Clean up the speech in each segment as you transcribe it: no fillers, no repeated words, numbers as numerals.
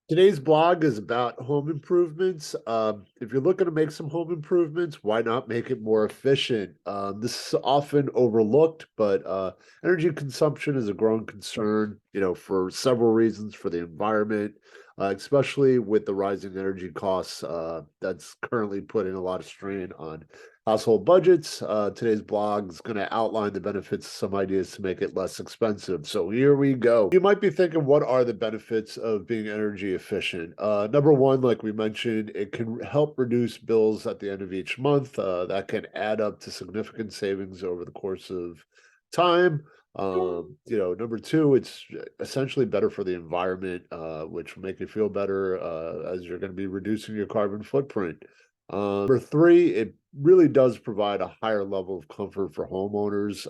Today's blog is about home improvements. If you're looking to make some home improvements, why not make it more efficient? This is often overlooked, but energy consumption is a growing concern, for several reasons for the environment, especially with the rising energy costs that's currently putting a lot of strain on household budgets. Today's blog is going to outline the benefits, some ideas to make it less expensive. So here we go. You might be thinking, what are the benefits of being energy efficient? Number one, like we mentioned, it can help reduce bills at the end of each month. That can add up to significant savings over the course of time. Number two, it's essentially better for the environment, which will make you feel better as you're going to be reducing your carbon footprint. Number three, it really does provide a higher level of comfort for homeowners,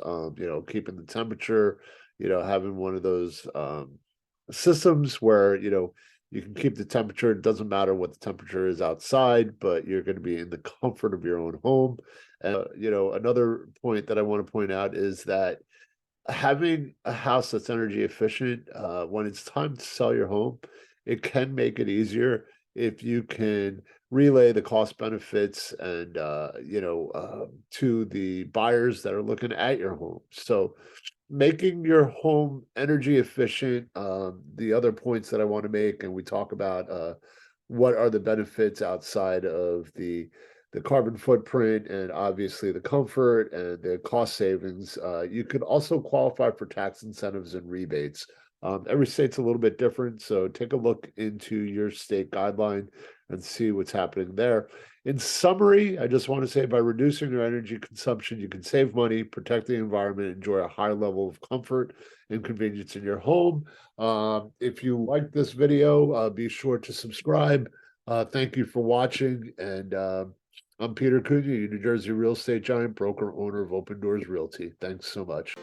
keeping the temperature, having one of those systems where, you can keep the temperature. It doesn't matter what the temperature is outside, but you're going to be in the comfort of your own home. Another point that I want to point out is that having a house that's energy efficient, when it's time to sell your home, it can make it easier if you can relay the cost benefits and to the buyers that are looking at your home. So making your home energy efficient, the other points that I want to make, and we talk about what are the benefits outside of the carbon footprint and obviously the comfort and the cost savings. You could also qualify for tax incentives and rebates. Every state's a little bit different, so take a look into your state guideline and see what's happening there. In summary, I just want to say by reducing your energy consumption, you can save money, protect the environment, enjoy a high level of comfort and convenience in your home. If you like this video, be sure to subscribe. Thank you for watching, and I'm Peter Cunha, New Jersey real estate giant, broker, owner of Open Doors Realty. Thanks so much.